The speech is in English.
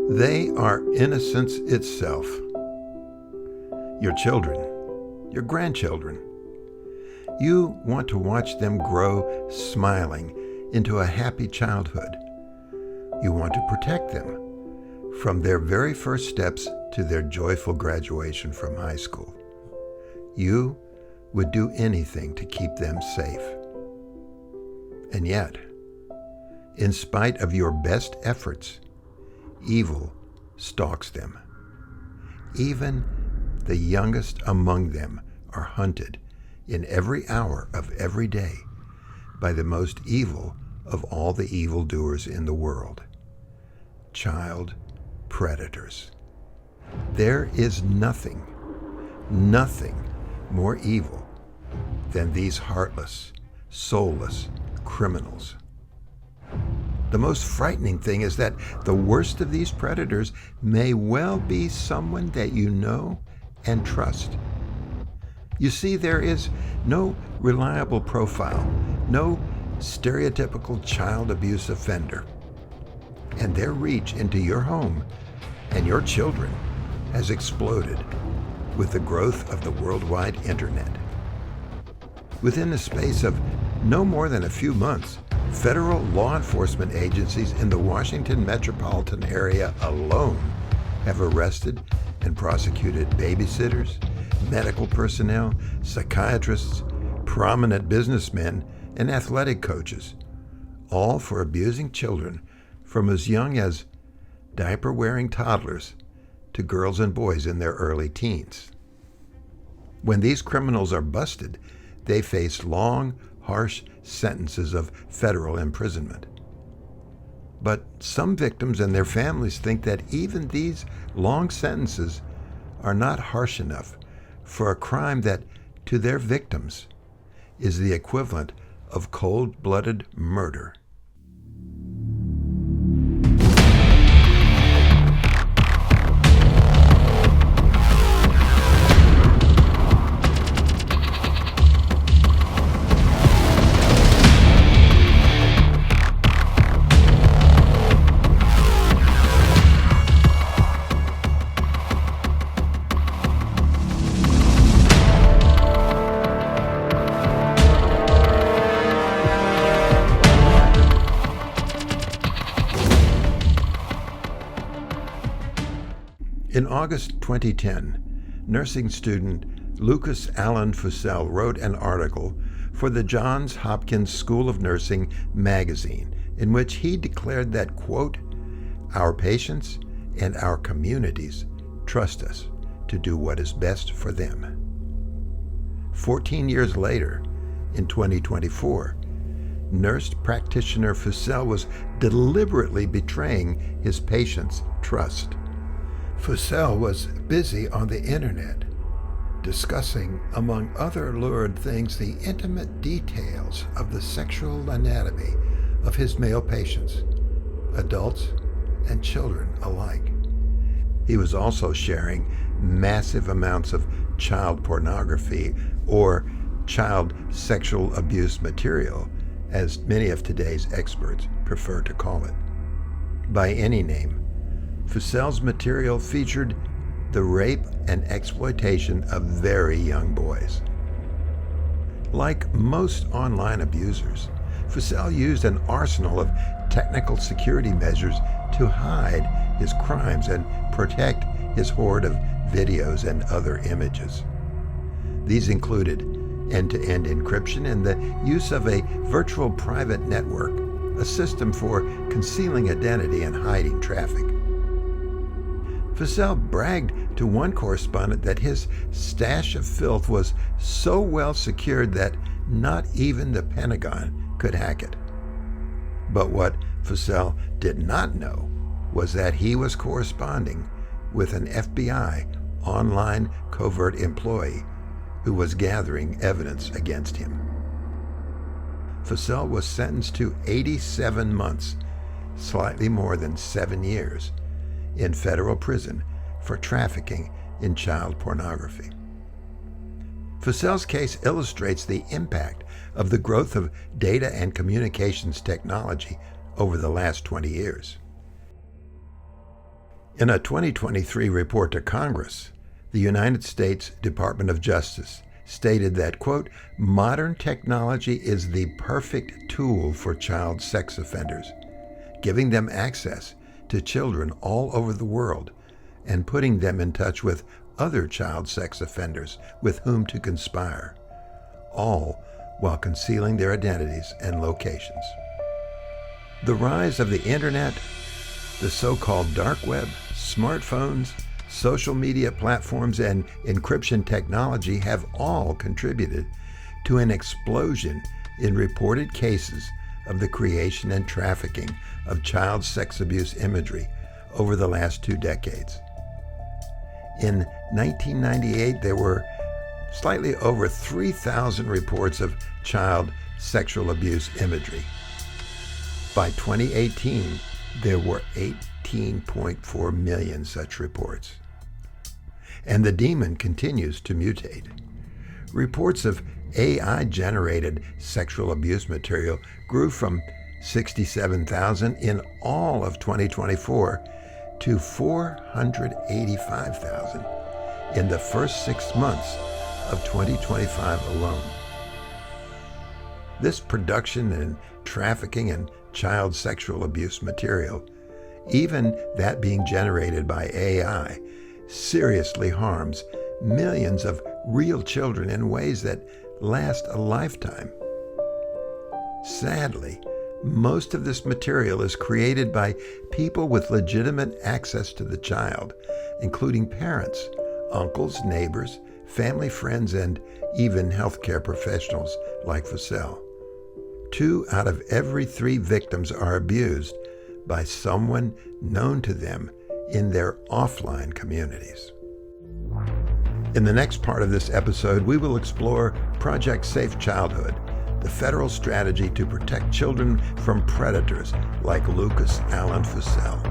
They are innocence itself. Your children, your grandchildren. You want to watch them grow smiling into a happy childhood. You want to protect them from their very first steps to their joyful graduation from high school. You would do anything to keep them safe. And yet, in spite of your best efforts, evil stalks them. Even the youngest among them are hunted in every hour of every day by the most evil of all the evildoers in the world, child predators. There is nothing more evil than these heartless, soulless criminals. The most frightening thing is that the worst of these predators may well be someone that you know and trust. You see, there is no reliable profile, no stereotypical child abuse offender, and their reach into your home and your children has exploded with the growth of the worldwide internet. Within the space of no more than a few months, federal law enforcement agencies in the Washington metropolitan area alone have arrested and prosecuted babysitters, medical personnel, psychiatrists, prominent businessmen, and athletic coaches, all for abusing children from as young as diaper-wearing toddlers to girls and boys in their early teens. When these criminals are busted, they face long, harsh sentences of federal imprisonment. But some victims and their families think that even these long sentences are not harsh enough for a crime that, to their victims, is the equivalent of cold-blooded murder. In August 2010, nursing student Lucas Facel wrote an article for the Johns Hopkins School of Nursing magazine in which he declared that, quote, "Our patients and our communities trust us to do what is best for them." 14 years later, in 2024, nurse practitioner Facel was deliberately betraying his patients' trust. Facel was busy on the internet, discussing, among other lurid things, the intimate details of the sexual anatomy of his male patients, adults and children alike. He was also sharing massive amounts of child pornography, or child sexual abuse material, as many of today's experts prefer to call it. By any name, Facel's material featured the rape and exploitation of very young boys. Like most online abusers, Facel used an arsenal of technical security measures to hide his crimes and protect his hoard of videos and other images. These included end-to-end encryption and the use of a virtual private network, a system for concealing identity and hiding traffic. Facel bragged to one correspondent that his stash of filth was so well secured that not even the Pentagon could hack it. But what Facel did not know was that he was corresponding with an FBI online covert employee who was gathering evidence against him. Facel was sentenced to 87 months, slightly more than 7 years, in federal prison for trafficking in child pornography. Facel's case illustrates the impact of the growth of data and communications technology over the last 20 years. In a 2023 report to Congress, the United States Department of Justice stated that, quote, modern technology is the perfect tool for child sex offenders, giving them access to children all over the world and putting them in touch with other child sex offenders with whom to conspire, all while concealing their identities and locations. The rise of the internet, the so-called dark web, smartphones, social media platforms, and encryption technology have all contributed to an explosion in reported cases of the creation and trafficking of child sex abuse imagery over the last 2 decades. In 1998, there were slightly over 3,000 reports of child sexual abuse imagery. By 2018, there were 18.4 million such reports. And the demon continues to mutate. Reports of AI-generated sexual abuse material grew from 67,000 in all of 2024 to 485,000 in the first 6 months of 2025 alone. This production and trafficking in child sexual abuse material, even that being generated by AI, seriously harms millions of real children in ways that last a lifetime. Sadly, most of this material is created by people with legitimate access to the child, including parents, uncles, neighbors, family friends, and even healthcare professionals like Facel. 2 out of every 3 victims are abused by someone known to them in their offline communities. In the next part of this episode, we will explore Project Safe Childhood, the federal strategy to protect children from predators like Lucas Facel.